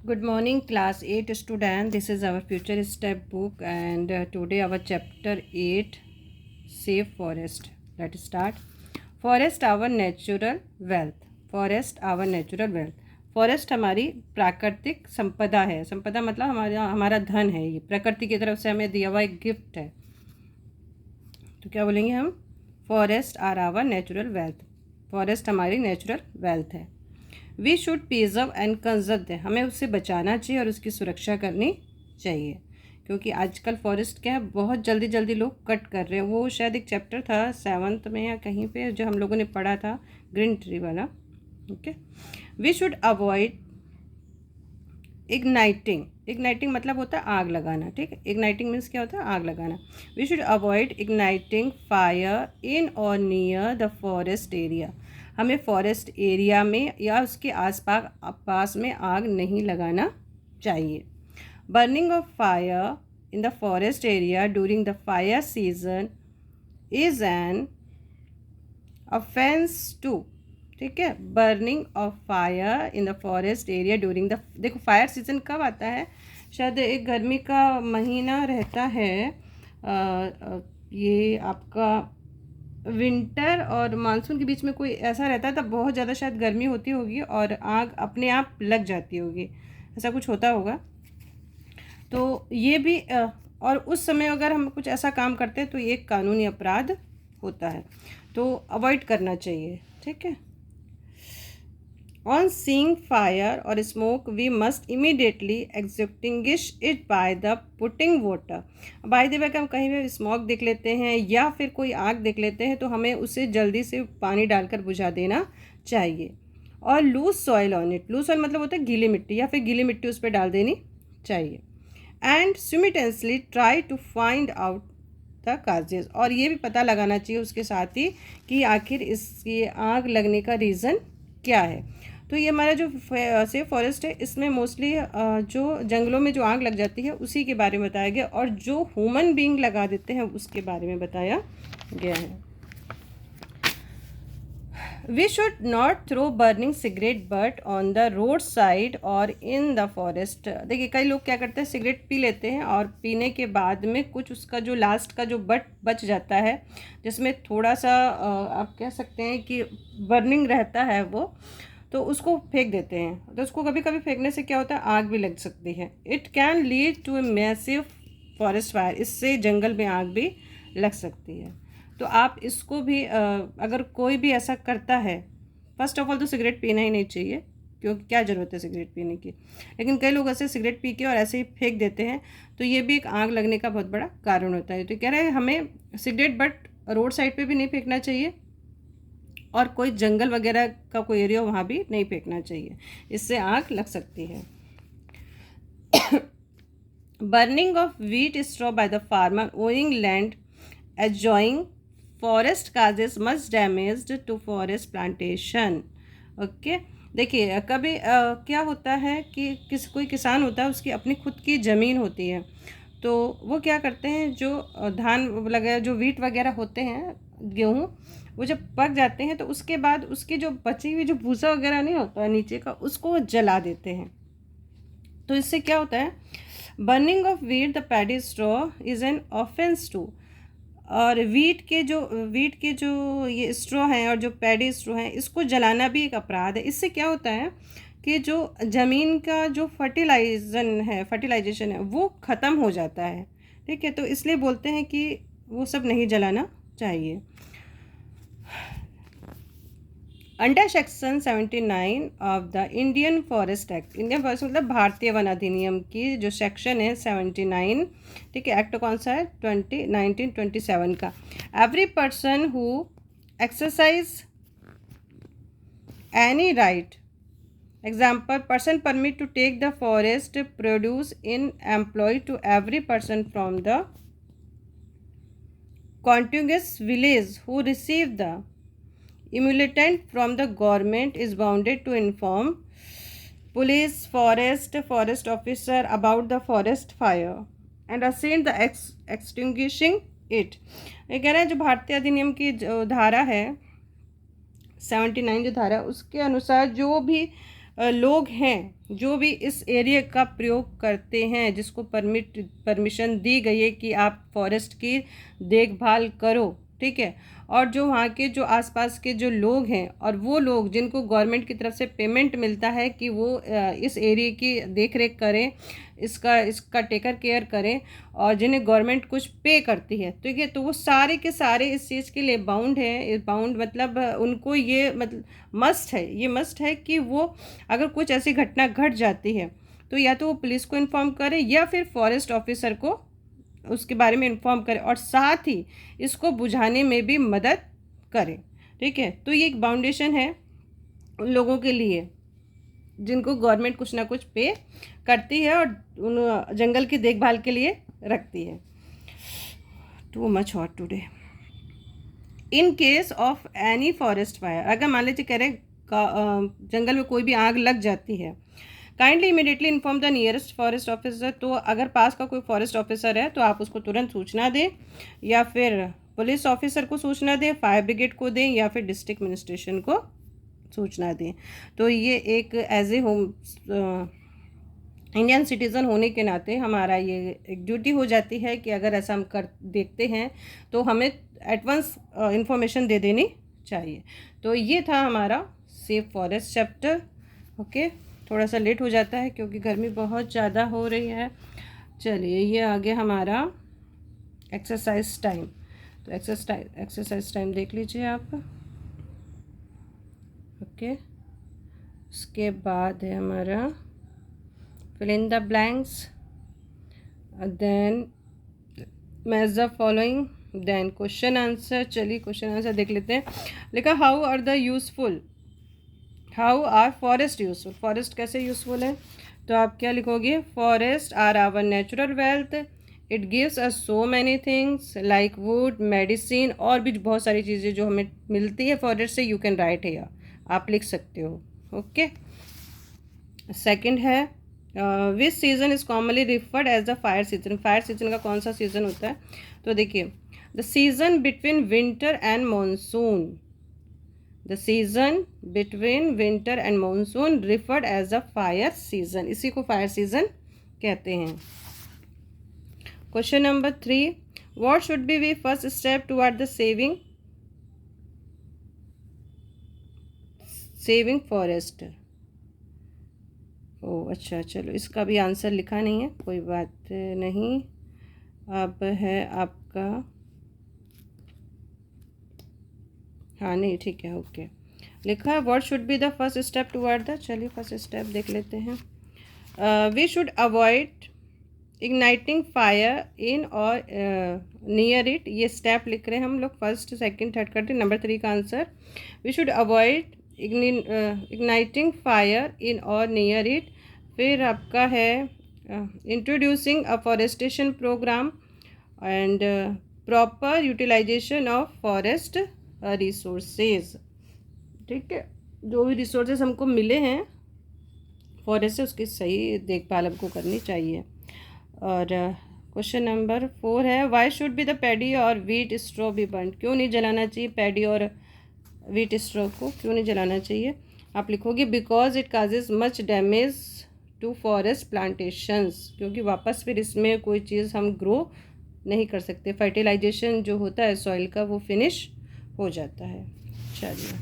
Good morning, class 8 student. This is our future step book, and today our chapter 8 Save Forest. Let's start. Forest our natural wealth. Forest our natural wealth. Forest हमारी प्राकृतिक संपदा है. संपदा मतलब हमारा धन है. ये प्रकृति की तरफ से हमें दिया हुआ एक गिफ्ट है. तो क्या बोलेंगे हम? Forest are our natural wealth. Forest हमारी नेचुरल वेल्थ है. We should preserve and conserve them. हमें उससे बचाना चाहिए और उसकी सुरक्षा करनी चाहिए, क्योंकि आजकल फॉरेस्ट क्या है, बहुत जल्दी जल्दी लोग कट कर रहे हैं. वो शायद एक चैप्टर था 7th में या कहीं पे जो हम लोगों ने पढ़ा था, ग्रीन ट्री वाला. Okay. We should avoid igniting. Igniting मतलब होता है आग लगाना. ठीक है. इग्नाइटिंग मीन्स क्या होता है? आग लगाना. We should avoid igniting fire in और नियर द फॉरेस्ट एरिया. हमें फॉरेस्ट एरिया में या उसके पास में आग नहीं लगाना चाहिए. Burning of fire in the forest area during the fire season is an offence too. ठीक है. Burning of fire in the forest area during the, देखो फायर सीजन कब आता है? शायद एक गर्मी का महीना रहता है. ये आपका विंटर और मानसून के बीच में कोई ऐसा रहता है, तब बहुत ज़्यादा शायद गर्मी होती होगी और आग अपने आप लग जाती होगी. ऐसा कुछ होता होगा. तो ये भी और उस समय अगर हम कुछ ऐसा काम करते हैं तो ये एक कानूनी अपराध होता है, तो अवॉइड करना चाहिए. ठीक है. ऑन सीइंग फायर और smoke we must immediately extinguish it by the putting water. By the way हम कहीं भी स्मोक देख लेते हैं या फिर कोई आग देख लेते हैं तो हमें उसे जल्दी से पानी डालकर बुझा देना चाहिए. और loose soil on it. Loose soil मतलब होता है गीली मिट्टी, या फिर गीली मिट्टी उस पर डाल देनी चाहिए. And simultaneously try to find out the causes. और ये भी पता लगाना चाहिए उसके साथ ही कि आखिर इसकी आग लगने का रीज़न क्या है. तो ये हमारा जो सेफ फॉरेस्ट है, इसमें मोस्टली जो जंगलों में जो आग लग जाती है उसी के बारे में बताया गया, और जो ह्यूमन बीइंग लगा देते हैं उसके बारे में बताया गया है. We should not throw burning cigarette butt on the road side और इन द फॉरेस्ट. देखिए कई लोग क्या करते हैं, सिगरेट पी लेते हैं और पीने के बाद में कुछ उसका जो लास्ट का जो बच जाता है, जिसमें थोड़ा सा आप कह सकते हैं कि बर्निंग रहता है वो, तो उसको फेंक देते हैं. तो उसको कभी कभी फेंकने से क्या होता है, आग भी लग सकती है. It can lead to a massive forest fire. इससे जंगल में आग भी लग सकती है. तो आप इसको भी अगर कोई भी ऐसा करता है, फर्स्ट ऑफ ऑल तो सिगरेट पीना ही नहीं चाहिए, क्योंकि क्या ज़रूरत है सिगरेट पीने की. लेकिन कई लोग ऐसे सिगरेट पी के और ऐसे ही फेंक देते हैं, तो ये भी एक आग लगने का बहुत बड़ा कारण होता है. तो कह रहे हैं हमें सिगरेट बट रोड साइड पे भी नहीं फेंकना चाहिए, और कोई जंगल वगैरह का कोई एरिया वहाँ भी नहीं फेंकना चाहिए, इससे आग लग सकती है. Burning of wheat straw by the farmer owing land adjoining forest causes much damage to forest plantation. Okay. देखिए कभी क्या होता है कि कोई किसान होता है, उसकी अपनी खुद की ज़मीन होती है, तो वो क्या करते हैं, जो धान वगैरह जो व्हीट वगैरह होते हैं, गेहूँ, वो जब पक जाते हैं तो उसके बाद उसकी जो बची हुई जो भूसा वगैरह नहीं होता है नीचे का, उसको जला देते हैं. तो इससे क्या होता है, burning of wheat the paddy straw is an offence too. और वीट के जो ये स्ट्रॉ हैं और जो पैडी स्ट्रॉ हैं, इसको जलाना भी एक अपराध है. इससे क्या होता है कि जो ज़मीन का जो फर्टिलाइजेशन है वो ख़त्म हो जाता है. ठीक है. तो इसलिए बोलते हैं कि वो सब नहीं जलाना चाहिए. Under section 79 of the Indian forest act. Indian forest मतलब भारतीय वन अधिनियम की जो सेक्शन है 79. ठीक है. एक्ट कौन सा है? 1927 का. Every person who exercise any right, example person permit to take the forest produce in employ to every person from the contiguous village who receive the emolument from the government is bounded to inform police, forest officer about the forest fire and assign the extinguishing it. ये कह रहे हैं जो भारतीय अधिनियम की जो धारा है 79 जो धारा, उसके अनुसार जो भी लोग हैं जो भी इस एरिया का प्रयोग करते हैं, जिसको परमिशन दी गई है कि आप फॉरेस्ट की देखभाल करो, ठीक है, और जो वहाँ के जो आसपास के जो लोग हैं और वो लोग जिनको गवर्नमेंट की तरफ से पेमेंट मिलता है कि वो इस एरिया की देख रेख करें, इसका टेकर केयर करें, और जिन्हें गवर्नमेंट कुछ पे करती है, ठीक है, तो वो सारे के सारे इस चीज़ के लिए बाउंड है। बाउंड मतलब उनको ये मतलब मस्ट है कि वो अगर कुछ ऐसी घटना घट जाती है तो या तो वो पुलिस को इन्फॉर्म करे या फिर फॉरेस्ट ऑफिसर को उसके बारे में इन्फॉर्म करें, और साथ ही इसको बुझाने में भी मदद करें, ठीक है। तो ये एक बाउंडेशन है उन लोगों के लिए जिनको गवर्नमेंट कुछ ना कुछ पे करती है और उन जंगल की देखभाल के लिए रखती है। Too much hot today. In case of any forest fire, अगर मान लीजिए कह रहे जंगल में कोई भी आग लग जाती है, kindly immediately inform the nearest forest officer. तो अगर पास का कोई फॉरेस्ट ऑफिसर है तो आप उसको तुरंत सूचना दें, या फिर पुलिस ऑफिसर को सूचना दें, फायर ब्रिगेड को दें, या फिर डिस्ट्रिक्ट एडमिनिस्ट्रेशन को सूचना दें। तो ये एक as a home Indian citizen होने के नाते हमारा ये एक ड्यूटी हो जाती है कि अगर ऐसा हम कर देखते हैं तो हमें एडवांस इंफॉर्मेशन दे देनी चाहिए। तो ये था हमारा सेफ फॉरेस्ट चैप्टर। ओके, थोड़ा सा लेट हो जाता है क्योंकि गर्मी बहुत ज़्यादा हो रही है। चलिए, ये आ गया हमारा एक्सरसाइज टाइम। तो एक्सरसाइज टाइम देख लीजिए आप। ओके, उसके बाद है हमारा fill in the blanks, then match the following, then question answer। चलिए क्वेश्चन आंसर देख लेते हैं। लिखा how are the useful, how are forest useful, forest कैसे यूजफुल है, तो आप क्या लिखोगे, forest are our natural wealth, it gives us so many things like wood, medicine, और भी बहुत सारी चीज़ें जो हमें मिलती है फॉरेस्ट से। यू कैन राइट हियर, आप लिख सकते हो। ओके, सेकंड है which season is commonly referred as the fire season, fire season का कौन सा सीज़न होता है, तो देखिए the season between winter and monsoon, the season between winter and monsoon referred as the fire season, इसी को फायर सीजन कहते हैं। Question number 3, what should be we first step toward the saving forest. ओह अच्छा, चलो इसका भी answer लिखा नहीं है, कोई बात नहीं। अब है आपका, हाँ नहीं ठीक है, ओके, लिखा है what should be the first step toward the, चलिए फर्स्ट स्टेप देख लेते हैं। We should avoid igniting fire in और नियर इट, ये स्टेप लिख रहे हैं हम लोग, फर्स्ट सेकंड थर्ड करते। नंबर 3 का answer, we should avoid igniting fire in और नियर इट। फिर आपका है introducing afforestation program and proper utilization of forest resources, ठीक है, जो भी रिसोर्सेज हमको मिले हैं फॉरेस्ट से उसकी सही देखभाल हमको करनी चाहिए। और क्वेश्चन नंबर 4 है why should be the paddy और वीट स्ट्रॉ बी बर्न, क्यों नहीं जलाना चाहिए पैडी और वीट स्ट्रॉ को, क्यों नहीं जलाना चाहिए, आप लिखोगे because it causes much damage to forest plantations, क्योंकि वापस फिर इसमें कोई चीज़ हम ग्रो नहीं कर सकते, फर्टिलाइजेशन जो होता है सॉइल का वो फिनिश हो जाता है। चलिए,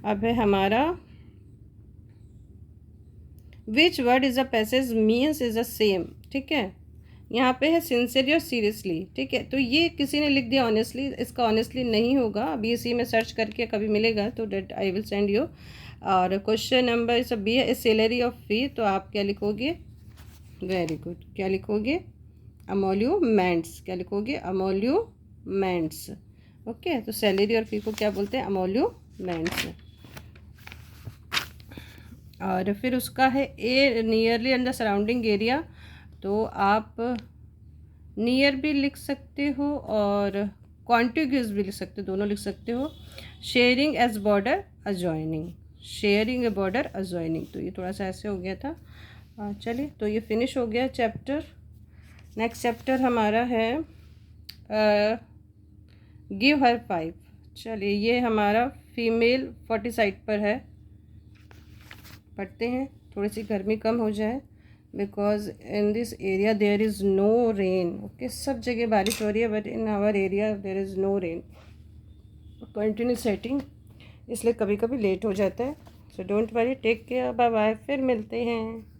अब है हमारा which word is a passage means is a same, ठीक है, यहाँ पे है सिंसियरली और सीरियसली, ठीक है, तो ये किसी ने लिख दिया ऑनेस्टली, इसका ऑनेस्टली नहीं होगा, अभी इसी में सर्च करके कभी मिलेगा तो date I will send you. और क्वेश्चन नंबर सब बी है सैलरी ऑफ फी, तो आप क्या लिखोगे, वेरी गुड, क्या लिखोगे, अमोल्यूमेंट्स, क्या लिखोगे, अमोल्यूमेंट्स। ओके, तो सैलरी और फी को क्या बोलते हैं, अमोल्यूमेंट्स। और फिर उसका है a nearly and the surrounding area, तो आप नियर भी लिख सकते हो और कॉन्टिग्यूस भी लिख सकते हो, दोनों लिख सकते हो। Sharing as border adjoining, sharing a border adjoining, तो ये थोड़ा सा ऐसे हो गया था। चलिए, तो ये फिनिश हो गया चैप्टर। नेक्स्ट चैप्टर हमारा है गिव हर 5। चलिए, ये हमारा फीमेल 40 साइड पर है। पढ़ते हैं, थोड़ी सी गर्मी कम हो जाए, because in this area there is no rain. Okay, सब जगह बारिश हो रही है but in our area there is no rain, continue setting, इसलिए कभी कभी लेट हो जाता है। So don't worry, take care, bye bye, फिर मिलते हैं।